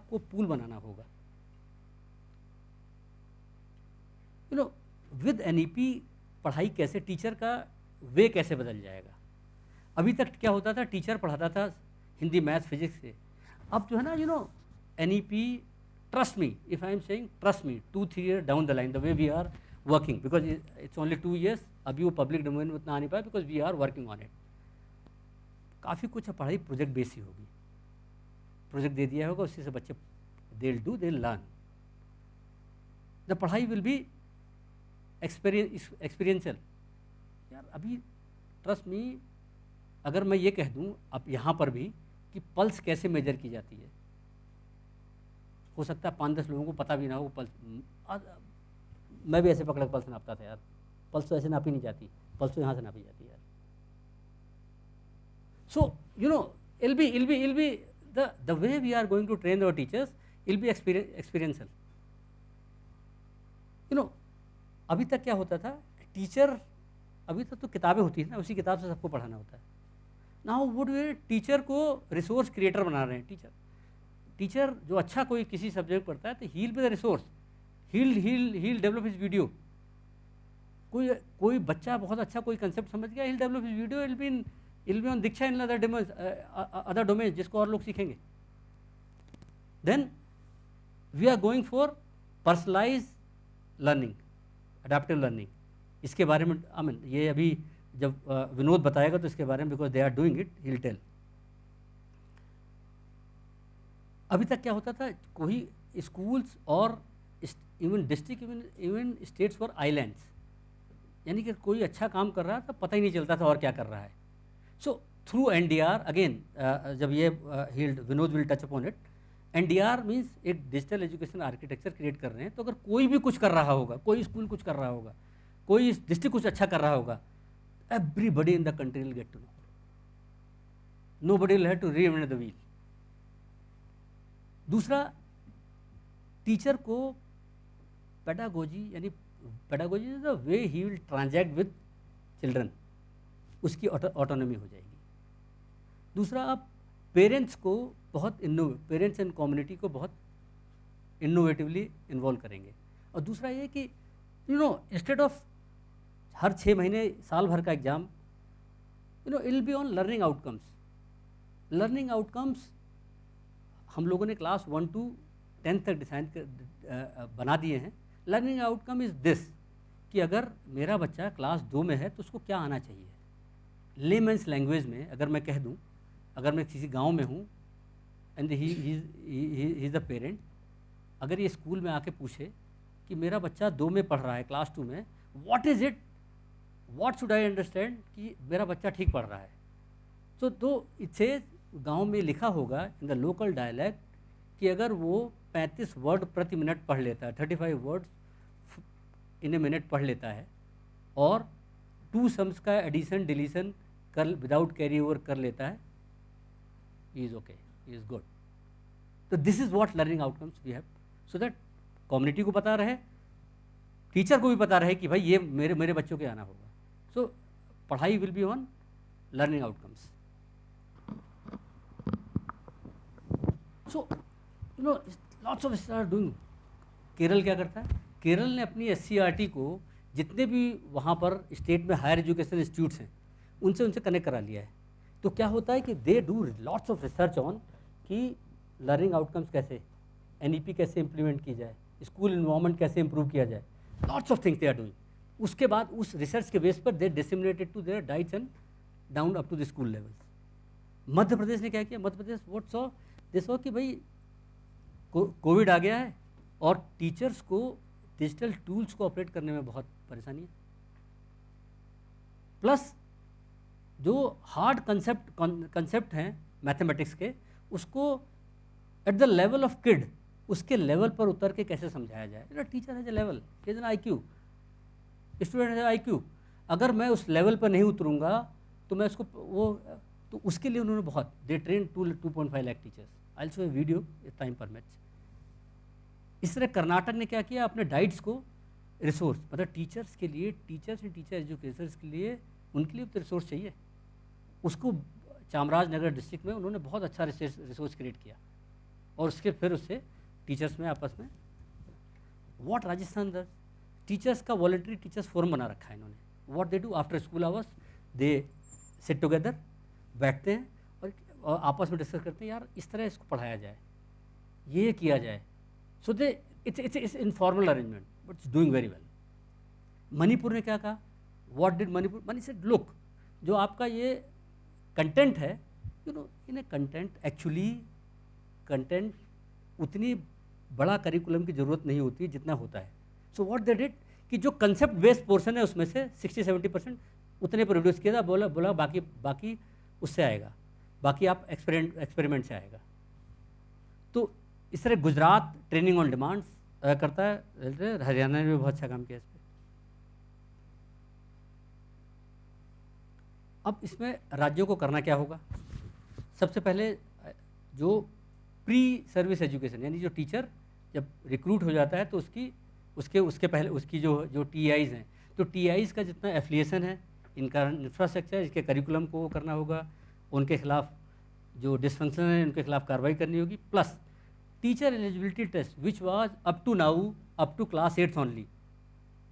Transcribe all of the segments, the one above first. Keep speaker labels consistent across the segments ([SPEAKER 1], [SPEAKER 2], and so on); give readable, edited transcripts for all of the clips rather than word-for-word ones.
[SPEAKER 1] आपको पूल बनाना होगा। You know with NEP पढ़ाई कैसे, टीचर का वे कैसे बदल जाएगा। अभी तक क्या होता था, टीचर पढ़ाता था हिंदी मैथ फिजिक्स से, अब जो है ना NEP, trust me if I am saying, trust me 2-3 year down the line the way we are working, because it's only 2 years, अभी वो पब्लिक डोमेन में उतना आ नहीं पाया because we are working on it. काफ़ी कुछ पढ़ाई प्रोजेक्ट बेस ही होगी, प्रोजेक्ट दे दिया होगा, उसी से बच्चे they will do, they will learn. The पढ़ाई विल बी एक्सपीरियंशियल। यार अभी ट्रस्ट मी, अगर मैं ये कह दूं अब यहाँ पर भी कि पल्स कैसे मेजर की जाती है, हो सकता है 5-10 लोगों को पता भी ना हो पल्स। मैं भी ऐसे पकड़ के पल्स नापता था यार, पल्स तो ऐसे नापी नहीं जाती, पल्स तो यहाँ से नापी जाती है यार। सो it'll be the way we are going to train our teachers will be experiential। अभी तक क्या होता था, टीचर, अभी तक तो किताबें होती है ना, उसी किताब से सबको पढ़ाना होता है। नाउ वुड वे टीचर को रिसोर्स क्रिएटर बना रहे हैं। टीचर जो अच्छा कोई किसी सब्जेक्ट पढ़ता है तो he will be the resource, he'll develop his video। कोई बच्चा बहुत अच्छा कोई कंसेप्ट समझ गया, he'll develop his video, it'll be on Diksha in other domain जिसको और लोग सीखेंगे। Then we are going for personalise learning, adaptive learning. इसके बारे में ये अभी जब विनोद बताएगा तो इसके बारे में, because they are doing it, he will tell. अभी तक क्या होता था, कोई स्कूल्स और even district, even states for islands, यानी कि कोई अच्छा काम कर रहा है तो पता ही नहीं चलता था और क्या कर रहा है। सो थ्रू एनडीआर अगेन, जब ये Vinod will touch upon it, NDR means एक डिजिटल एजुकेशन आर्किटेक्चर क्रिएट कर रहे हैं। तो अगर कोई भी कुछ कर रहा होगा, कोई स्कूल कुछ कर रहा होगा, कोई डिस्ट्रिक्ट कुछ अच्छा कर रहा होगा, everybody in the country will get to know, nobody will have to reinvent the wheel. दूसरा, टीचर को पेडागोजी, यानी pedagogy is the way he will transact with children, उसकी ऑटोनॉमी हो जाएगी। दूसरा, आप पेरेंट्स को बहुत पेरेंट्स एंड कम्युनिटी को बहुत इनोवेटिवली इन्वॉल्व करेंगे। और दूसरा ये कि इंस्टेड ऑफ हर 6 महीने साल भर का exam, it will be on learning outcomes. Learning outcomes हम लोगों ने क्लास 1 to 10 तक डिसाइन बना दिए हैं। लर्निंग आउटकम इज़ दिस, कि अगर मेरा बच्चा क्लास 2 में है तो उसको क्या आना चाहिए। लेमेंस लैंग्वेज में अगर मैं कह दूं, अगर मैं किसी गांव में हूं and he is the parent, अगर ये स्कूल में आके पूछे कि मेरा बच्चा 2 में पढ़ रहा है, क्लास 2 में, व्हाट शुड आई अंडरस्टैंड कि मेरा बच्चा ठीक पढ़ रहा है। तो इसे गांव में लिखा होगा इन द लोकल डायलैक्ट कि अगर वो 35 वर्ड प्रति मिनट पढ़ लेता है, 35 वर्ड्स इन ए मिनट पढ़ लेता है, और 2 सम्स का एडिशन डिलीशन कर विदाउट कैरी ओवर कर लेता है, इज ओके, इज गुड। तो this is what learning outcomes we have, so that community को पता रहे, टीचर को भी पता रहे कि भाई ये मेरे बच्चों के आना होगा। सो पढ़ाई will be on learning outcomes. So lots of star doing. Kerala क्या करता है, केरल ने अपनी SCERT को जितने भी वहाँ पर स्टेट में हायर एजुकेशन इंस्टीट्यूट्स हैं उनसे कनेक्ट करा लिया है। तो क्या होता है कि they do lots of research on कि लर्निंग आउटकम्स कैसे, NEP कैसे इम्प्लीमेंट की जाए, स्कूल इन्वायरमेंट कैसे इम्प्रूव किया जाए, lots of things they are doing. उसके बाद उस रिसर्च के बेस पर they disseminated to their DIETs and down up to the school levels. Madhya Pradesh ने क्या किया, Madhya Pradesh what saw, they saw कि भाई कोविड आ गया है और टीचर्स को डिजिटल टूल्स को ऑपरेट करने में बहुत परेशानी है, प्लस जो हार्ड कंसेप्ट हैं मैथमेटिक्स के, उसको at the level of kid, उसके लेवल पर उतर के कैसे समझाया जाए। Teacher has a level, is an IQ, student has IQ। अगर मैं उस लेवल पर नहीं उतरूंगा तो मैं उसको तो उसके लिए उन्होंने बहुत, they train 2.5 lakh teachers. I will show A video if time permits. इस तरह कर्नाटक ने क्या किया, अपने डाइट्स को रिसोर्स, मतलब टीचर्स के लिए, टीचर्स एंड टीचर एजुकेटर्स के लिए, उनके लिए तो रिसोर्स चाहिए। उसको चामराजनगर डिस्ट्रिक्ट में उन्होंने बहुत अच्छा रिसोर्स क्रिएट किया। और उसके फिर उससे टीचर्स में आपस में व्हाट राजस्थान दर टीचर्स का वॉलंटरी टीचर्स फोरम बना रखा है इन्होंने. What they do after school hours, they sit together, बैठते हैं और आपस में डिस्कस करते हैं यार इस तरह इसको पढ़ाया जाए, ये किया जाए. So they it's informal arrangement but it's doing very well. Manipur ने क्या कहा, व्हाट डिड मणिपुर, मनी सेड लुक जो आपका ये कंटेंट है, you know in a content actually content उतनी बड़ा करिकुलम की ज़रूरत नहीं होती है जितना होता है. सो व्हाट दे डिड कि जो कंसेप्ट बेस्ड पोर्शन है उसमें से 60-70% उतने प्रोड्यूस किया था. बोला बाकी उससे आएगा, बाकी आप एक्सपेरिमेंट से आएगा. तो इस तरह गुजरात ट्रेनिंग ऑन डिमांड करता है, हरियाणा ने भी बहुत अच्छा काम किया इस पर. अब इसमें राज्यों को करना क्या होगा, सबसे पहले जो प्री सर्विस एजुकेशन यानी जो टीचर जब रिक्रूट हो जाता है तो उसके पहले उसकी जो टीआईज हैं, तो टीआईज का जितना एफिलिएशन है, इनका इंफ्रास्ट्रक्चर, इसके करिकुलम को वो करना होगा, उनके खिलाफ जो डिसफंक्शन है उनके खिलाफ कार्रवाई करनी होगी. Plus teacher eligibility test which was up to now up to class 8th only,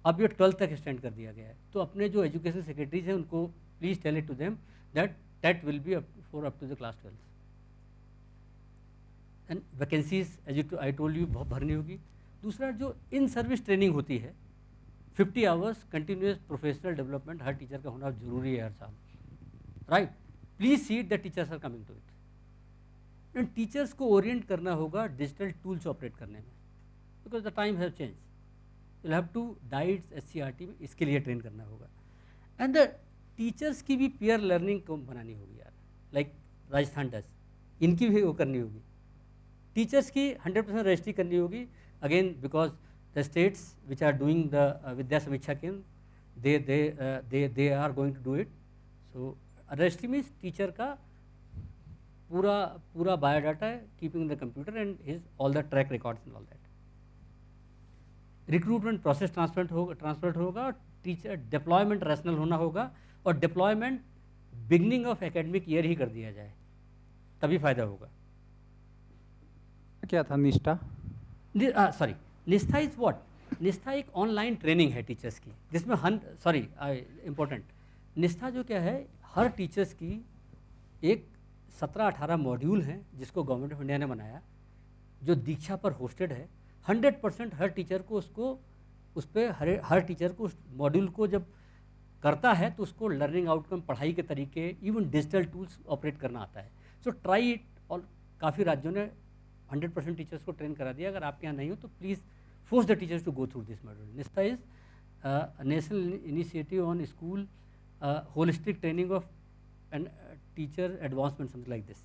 [SPEAKER 1] अब ये 12th तक एक्सटेंड कर दिया गया है. तो अपने जो एजुकेशन सेक्रेटरीज हैं उनको please tell it to them that will be up to the class 12th. And vacancies as I told you बहुत भरनी होगी. दूसरा जो इन सर्विस ट्रेनिंग होती है 50 आवर्स कंटिन्यूस प्रोफेशनल डेवलपमेंट हर टीचर का होना जरूरी है हर साल. Right, please see the teachers are coming to it. And teachers को ओरिएंट करना होगा डिजिटल टूल्स ऑपरेट करने में, because the time have change. You have to DIETs SCRT में इसके लिए ट्रेन करना होगा. एंड द टीचर्स की भी पीयर लर्निंग को बनानी होगी यार, लाइक राजस्थान डज, इनकी भी वो करनी होगी. टीचर्स की 100% रजिस्ट्री करनी होगी, again because the states which are doing the Vidya Samiksha Kendra they are going to do it. So registry means teacher का पूरा बायोडाटा है, keeping the computer and his all the track records and all that. Recruitment process transparent होगा, teacher deployment rational होना होगा, और deployment beginning of academic year ही कर दिया जाए, तभी फायदा होगा.
[SPEAKER 2] क्या था निष्ठा?
[SPEAKER 1] सॉरी, निष्ठा इज व्हाट? निष्ठा एक ऑनलाइन ट्रेनिंग है टीचर्स की, जिसमें इम्पोर्टेंट, निष्ठा जो क्या है, हर टीचर्स की एक 17-18 मॉड्यूल हैं जिसको गवर्नमेंट ऑफ इंडिया ने बनाया, जो दीक्षा पर होस्टेड है. 100% हर टीचर को उस पर हर टीचर को उस मॉड्यूल को जब करता है तो उसको लर्निंग आउटकम, पढ़ाई के तरीके, इवन डिजिटल टूल्स ऑपरेट करना आता है. So try it. और काफ़ी राज्यों ने 100% टीचर्स को ट्रेन करा दिया. अगर आपके यहाँ नहीं हो तो please force the teachers to go through this module. Nishtha is national initiative on school holistic training of and teacher advancement, something like this.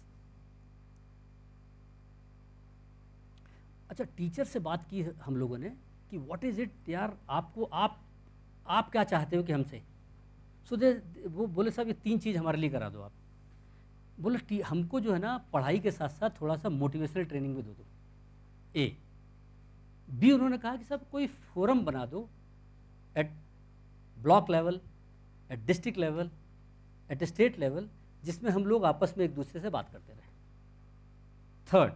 [SPEAKER 1] अच्छा, टीचर से बात की हम लोगों ने कि व्हाट इज़ इट यार, आपको आप क्या चाहते हो कि हमसे. सो वो बोले साहब ये 3 चीज़ हमारे लिए करा दो आप. बोले हमको जो है ना पढ़ाई के साथ साथ थोड़ा सा मोटिवेशनल ट्रेनिंग भी दो. ए. बी, उन्होंने कहा कि साहब कोई फोरम बना दो at block level, at district level, at state level, जिसमें हम लोग आपस में एक दूसरे से बात करते रहें. थर्ड,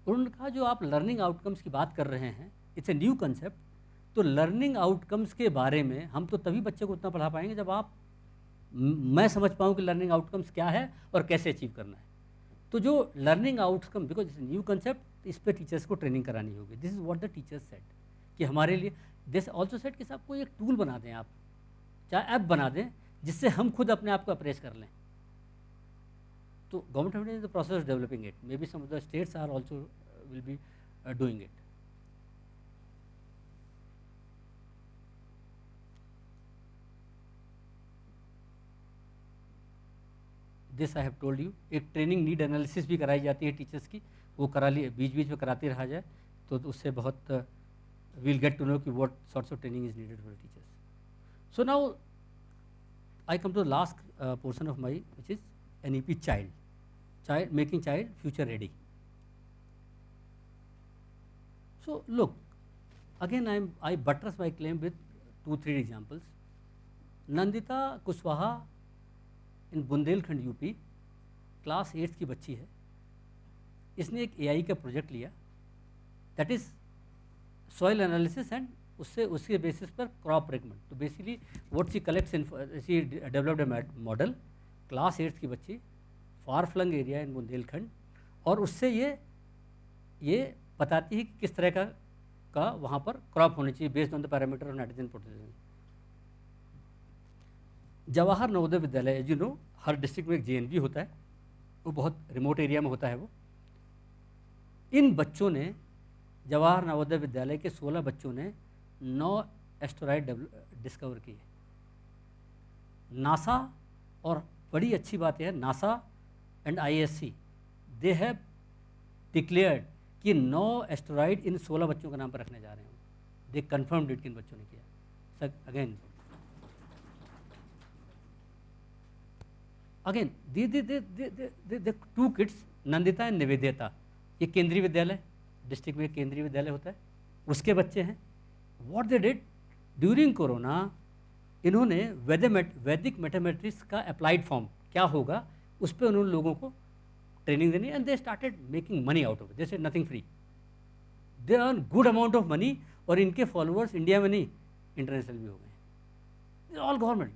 [SPEAKER 1] उन्होंने कहा जो आप लर्निंग आउटकम्स की बात कर रहे हैं, इट्स ए न्यू कंसेप्ट. तो लर्निंग आउटकम्स के बारे में हम तो तभी बच्चे को उतना पढ़ा पाएंगे जब मैं समझ पाऊँ कि लर्निंग आउटकम्स क्या है और कैसे अचीव करना है. तो जो learning outcome, because it's new concept, इस पर टीचर्स को ट्रेनिंग करानी होगी. This is what the teachers said कि हमारे लिए. दिस ऑल्सो सेड कि साहब कोई एक टूल बना दें आप, चाहे ऐप बना दें, जिससे हम खुद अपने आप को अप्रेस कर लें. तो government of India is the process of developing it. May be some of the states are also will be doing it. This I have told you. एक ट्रेनिंग नीड एनालिसिस भी कराई जाती है टीचर्स की, वो करा लिए, बीच बीच में कराते रहा जाए तो उससे बहुत वील गेट टू नो कि what sorts of training is needed for teachers. So now I come to the last portion of my, which is NEP child making child future ready. So look, again I buttress my claim with 2-3 examples. Nandita Kushwaha in Bundelkhand UP, class 8th की बच्ची है. इसने एक AI का project लिया, that is soil analysis and उसके basis पर crop recommend. तो basically what she collects she developed a model, class 8 की बच्ची, far flung area in Bundelkhand, और उससे ये बताती है कि किस तरह का वहाँ पर क्रॉप होनी चाहिए based on the parameter of nitrogen potassium. Jawahar Navodaya Vidyalaya, as you know, हर डिस्ट्रिक्ट में एक जेएनवी होता है, वो बहुत रिमोट एरिया में होता है. वो इन बच्चों ने, जवाहर नवोदय विद्यालय के 16 बच्चों ने 9 एस्टेरॉयड डिस्कवर किए. नासा, और बड़ी अच्छी बात यह है, NASA and ISC they have declared कि 9 एस्टेरॉयड इन 16 बच्चों के नाम पर रखने जा रहे हैं. दे कन्फर्म्ड इट, किन बच्चों ने किया. Again the 2 kids, Nandita and Nivedita, ये केंद्रीय विद्यालय, डिस्ट्रिक्ट में केंद्रीय विद्यालय होता है, उसके बच्चे हैं. What they did during corona, इन्होंने वैदिक मैथमेटिक्स का अप्लाइड फॉर्म क्या होगा उस पर उन्होंने लोगों को ट्रेनिंग देनी, and they started making money out of it. They said nothing free, they earn good amount of money, और इनके फॉलोअर्स इंडिया में नहीं इंटरनेशनल भी हो गए. All government.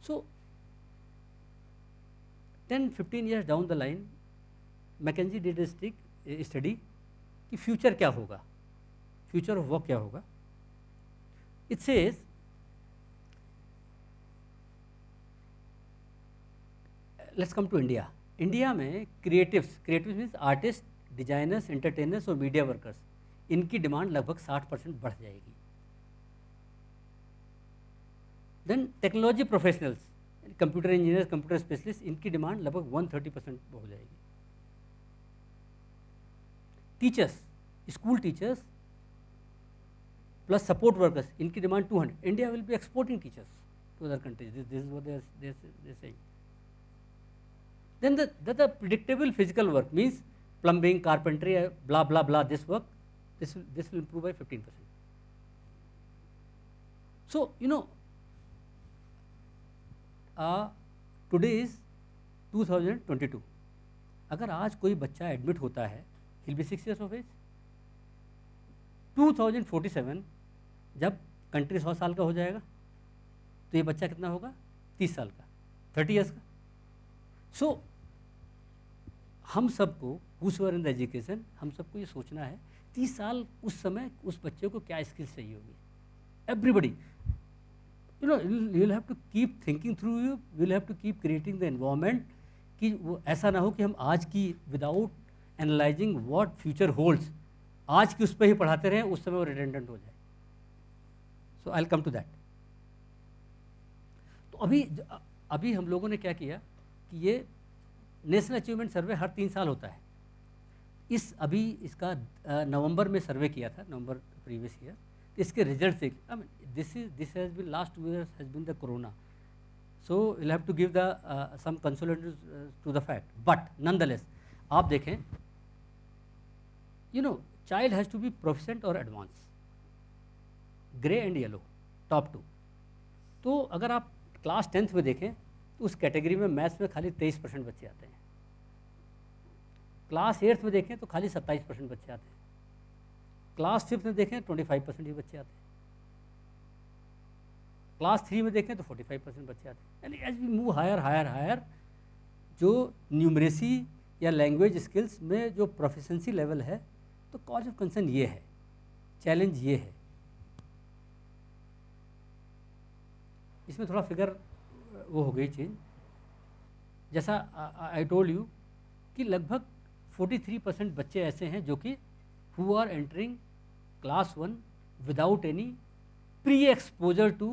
[SPEAKER 1] So 10-15 years down the line, McKinsey did a study कि future क्या होगा, फ्यूचर ऑफ वर्क क्या होगा. It says let's come to India. India में creatives means artist, designers, entertainers और मीडिया वर्कर्स, इनकी डिमांड लगभग 60% बढ़ जाएगी. Then technology professionals, computer engineers, computer specialist, इनकी डिमांड लगभग 130% हो जाएगी. Teachers, school teachers plus support workers, इनकी demand 200. India will be exporting teachers to other countries. This is what they are saying. Then the predictable physical work means plumbing, carpentry, blah blah blah. This work, this will improve by 15%. So today is 2022. अगर आज कोई बच्चा admit होता है, he'll be 6 years of age. 2047 जब country 100 साल का हो जाएगा, तो ये बच्चा कितना होगा? 30 साल का, 30 years का. सो हम सबको, whosoever in the एजुकेशन, हम सबको ये सोचना है 30 साल उस समय उस बच्चे को क्या स्किल्स चाहिए होगी. Everybody, you will have to keep thinking through, you will have to keep creating the environment कि वो ऐसा ना हो कि हम आज की without analysing what future holds, आज की उस पर ही पढ़ाते रहें, उस समय वो रिडेंडेंट हो जाए. So I will come to that. तो अभी हम लोगों ने क्या किया कि ये नेशनल अचीवमेंट सर्वे हर 3 साल होता है. अभी इसका नवंबर में सर्वे किया था, नवंबर प्रीवियस ईयर. इसके रिजल्ट से, this has been last 2 years has been the corona, so will have to give the some consolation to the fact. But nonetheless आप देखें, child has to be proficient और advance, grey and yellow, top 2. तो अगर आप class 10th में देखें तो उस कैटेगरी में मैथ्स में खाली 23% बच्चे आते हैं. क्लास 8th में देखें तो खाली 27% बच्चे आते हैं. क्लास 5th में देखें 25% ही बच्चे आते हैं. क्लास 3 में देखें तो 45% बच्चे आते हैं. यानी एज वी मूव हायर, जो न्यूमरेसी या लैंग्वेज स्किल्स में जो प्रोफिशेंसी लेवल है, तो कॉज ऑफ कंसर्न ये है, चैलेंज ये है. इसमें थोड़ा फिगर वो हो गई चेंज. जैसा आई टोल्ड यू कि लगभग 43% बच्चे ऐसे हैं जो कि who are entering class 1 without any pre exposure to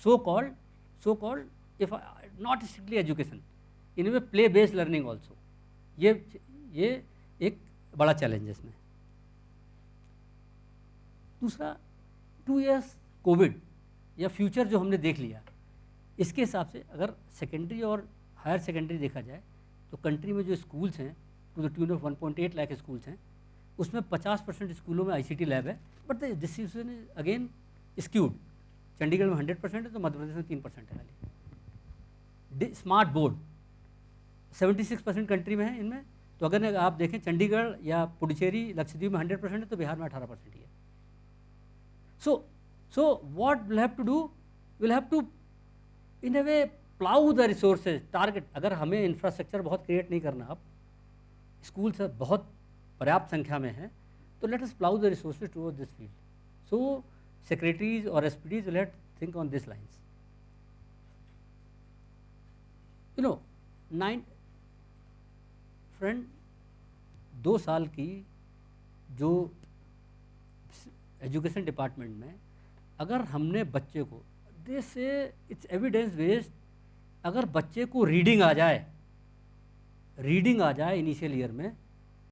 [SPEAKER 1] so called if not strictly education, इनमें प्ले बेस्ड लर्निंग ऑल्सो. ये एक बड़ा चैलेंज है इसमें. दूसरा, 2 years कोविड या फ्यूचर जो हमने देख लिया, इसके हिसाब से अगर सेकेंडरी और हायर सेकेंडरी देखा जाए तो कंट्री में जो स्कूल्स हैं, to the tune of 1.8 lakh schools हैं, उसमें 50% स्कूलों में ICT लैब है. But the distribution is again skewed. Chandigarh में 100% है, तो मध्य प्रदेश में 3% है खाली. स्मार्ट बोर्ड, 76% कंट्री में है इनमें। तो अगर आप देखें चंडीगढ़ या पुडुचेरी लक्षद्वीप में 100% है, तो बिहार में 18% ही है। So what will have to do, will have to in a way plough the resources, target. अगर हमें इंफ्रास्ट्रक्चर बहुत क्रिएट नहीं करना, अब स्कूल से बहुत पर्याप्त संख्या में है, तो let us plough the resources towards this field. So secretaries और SPDs will have to think on this lines. You know, 9 फ्रेंड 2 साल की जो एजुकेशन डिपार्टमेंट में, अगर हमने बच्चे को, दिस इट्स एविडेंस बेस्ड, अगर बच्चे को रीडिंग आ जाए इनिशियल ईयर में,